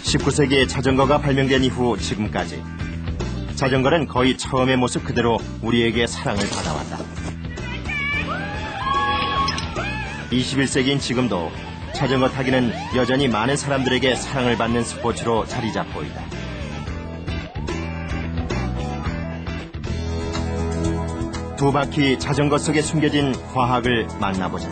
19세기에 자전거가 발명된 이후 지금까지 자전거는 거의 처음의 모습 그대로 우리에게 사랑을 받아왔다. 21세기인 지금도 자전거 타기는 여전히 많은 사람들에게 사랑을 받는 스포츠로 자리 잡고 있다. 두 바퀴 자전거 속에 숨겨진 과학을 만나보자.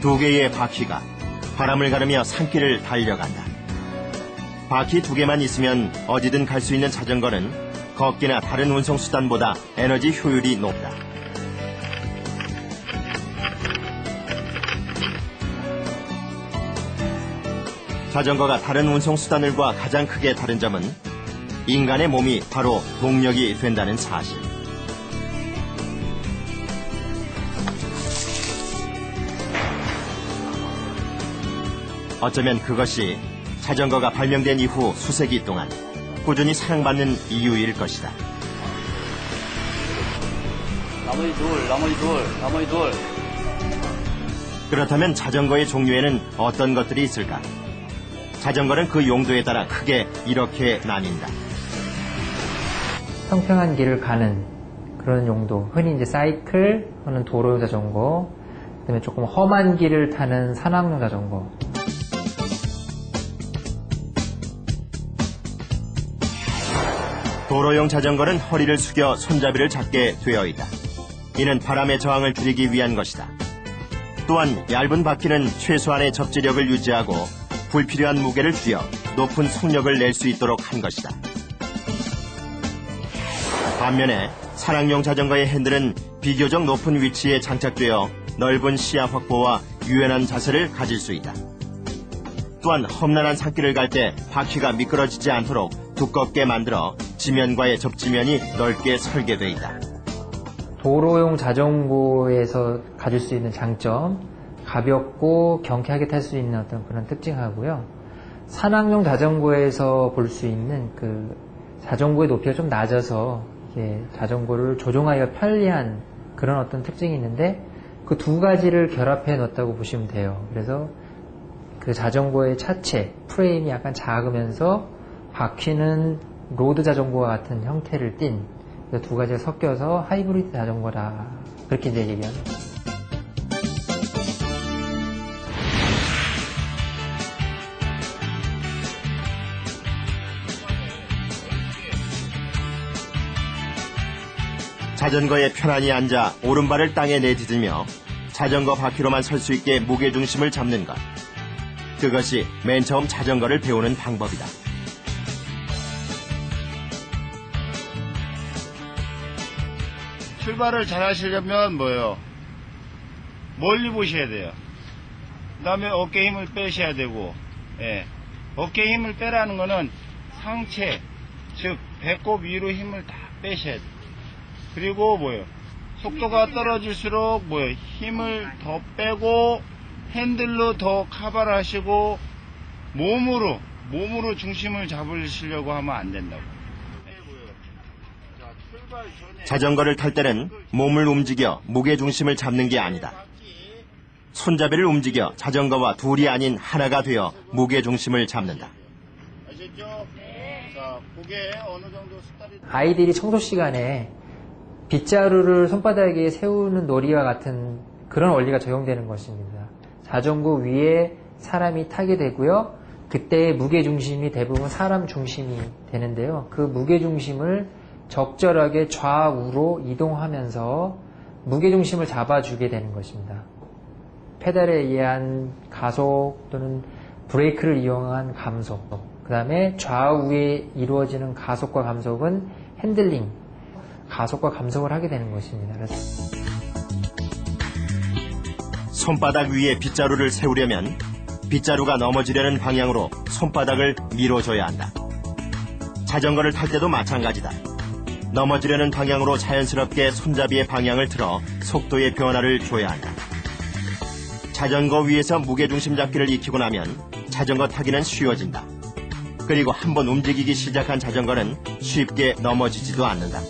두 개의 바퀴가 바람을 가르며 산길을 달려간다. 바퀴 두 개만 있으면 어디든 갈 수 있는 자전거는 걷기나 다른 운송수단보다 에너지 효율이 높다. 자전거가 다른 운송수단들과 가장 크게 다른 점은 인간의 몸이 바로 동력이 된다는 사실. 어쩌면 그것이 자전거가 발명된 이후 수세기 동안 꾸준히 사랑받는 이유일 것이다. 나머지 둘. 그렇다면 자전거의 종류에는 어떤 것들이 있을까? 자전거는 그 용도에 따라 크게 이렇게 나뉜다. 평평한 길을 가는 그런 용도, 흔히 이제 사이클 또는 도로용 자전거, 그다음에 조금 험한 길을 타는 산악용 자전거. 도로용 자전거는 허리를 숙여 손잡이를 잡게 되어 있다. 이는 바람의 저항을 줄이기 위한 것이다. 또한 얇은 바퀴는 최소한의 접지력을 유지하고 불필요한 무게를 줄여 높은 속력을 낼 수 있도록 한 것이다. 반면에 산악용 자전거의 핸들은 비교적 높은 위치에 장착되어 넓은 시야 확보와 유연한 자세를 가질 수 있다. 또한 험난한 산길을 갈 때 바퀴가 미끄러지지 않도록 두껍게 만들어 지면과의 접지면이 넓게 설계되어 있다. 도로용 자전거에서 가질 수 있는 장점, 가볍고 경쾌하게 탈 수 있는 어떤 그런 특징하고요. 산악용 자전거에서 볼 수 있는 그 자전거의 높이가 좀 낮아서 이게 자전거를 조종하기가 편리한 그런 어떤 특징이 있는데 그 두 가지를 결합해 넣었다고 보시면 돼요. 그래서 그 자전거의 차체, 프레임이 약간 작으면서 바퀴는 로드 자전거와 같은 형태를 띤 두 가지가 섞여서 하이브리드 자전거다. 그렇게 이제 얘기합니다. 자전거에 편안히 앉아 오른발을 땅에 내디디며 자전거 바퀴로만 설 수 있게 무게중심을 잡는 것. 그것이 맨 처음 자전거를 배우는 방법이다. 출발을 잘 하시려면 뭐예요? 멀리 보셔야 돼요. 그 다음에 어깨 힘을 빼셔야 되고, 어깨 힘을 빼라는 거는 상체, 즉 배꼽 위로 힘을 다 빼셔야 돼요. 그리고 뭐예요? 속도가 떨어질수록 뭐예요? 힘을 더 빼고 핸들로 더 카바를 하시고 몸으로 중심을 잡으시려고 하면 안 된다고. 자전거를 탈 때는 몸을 움직여 무게중심을 잡는 게 아니다. 손잡이를 움직여 자전거와 둘이 아닌 하나가 되어 무게중심을 잡는다. 아셨죠? 자, 고개 어느 정도 숫다리... 아이들이 청소 시간에 빗자루를 손바닥에 세우는 놀이와 같은 그런 원리가 적용되는 것입니다. 자전거 위에 사람이 타게 되고요. 그때의 무게중심이 대부분 사람 중심이 되는데요. 그 무게중심을 적절하게 좌우로 이동하면서 무게중심을 잡아주게 되는 것입니다. 페달에 의한 가속 또는 브레이크를 이용한 감속, 그 다음에 좌우에 이루어지는 가속과 감속은 핸들링, 가속과 감속을 하게 되는 것입니다. 그래서 손바닥 위에 빗자루를 세우려면 빗자루가 넘어지려는 방향으로 손바닥을 밀어줘야 한다. 자전거를 탈 때도 마찬가지다. 넘어지려는 방향으로 자연스럽게 손잡이의 방향을 틀어 속도의 변화를 줘야 한다. 자전거 위에서 무게중심 잡기를 익히고 나면 자전거 타기는 쉬워진다. 그리고 한번 움직이기 시작한 자전거는 쉽게 넘어지지도 않는다.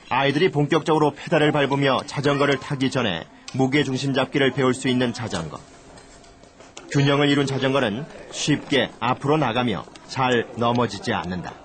아이들이 본격적으로 페달을 밟으며 자전거를 타기 전에 무게중심 잡기를 배울 수 있는 자전거. 균형을 이룬 자전거는 쉽게 앞으로 나가며 잘 넘어지지 않는다.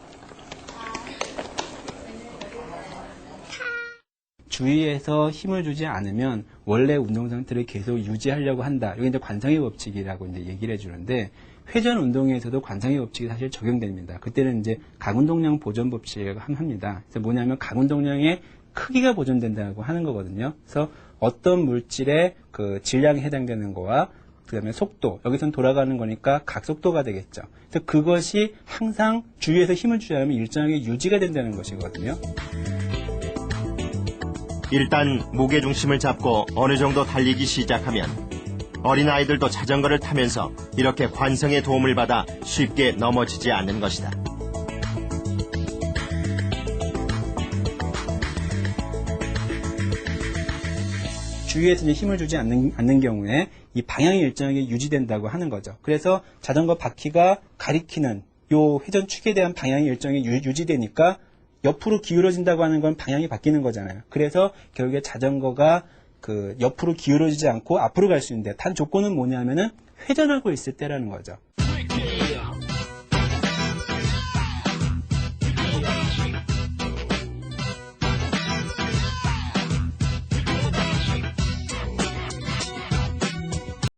주위에서 힘을 주지 않으면 원래 운동 상태를 계속 유지하려고 한다. 이게 이제 관성의 법칙이라고 이제 얘기를 해주는데, 회전 운동에서도 관성의 법칙이 사실 적용됩니다. 그때는 이제 각운동량 보존 법칙이라고 합니다. 그래서 뭐냐면 각운동량의 크기가 보존된다고 하는 거거든요. 그래서 어떤 물질의 그 질량에 해당되는 거와 그다음에 속도, 여기선 돌아가는 거니까 각속도가 되겠죠. 그래서 그것이 항상 주위에서 힘을 주지 않으면 일정하게 유지가 된다는 것이거든요. 일단 무게중심을 잡고 어느 정도 달리기 시작하면 어린아이들도 자전거를 타면서 이렇게 관성의 도움을 받아 쉽게 넘어지지 않는 것이다. 주위에서 이제 힘을 주지 않는 경우에 이 방향이 일정하게 유지된다고 하는 거죠. 그래서 자전거 바퀴가 가리키는 요 회전축에 대한 방향이 일정하게 유지되니까 옆으로 기울어진다고 하는 건 방향이 바뀌는 거잖아요. 그래서 결국에 자전거가 그 옆으로 기울어지지 않고 앞으로 갈 수 있는데, 단 조건은 뭐냐면은 회전하고 있을 때라는 거죠.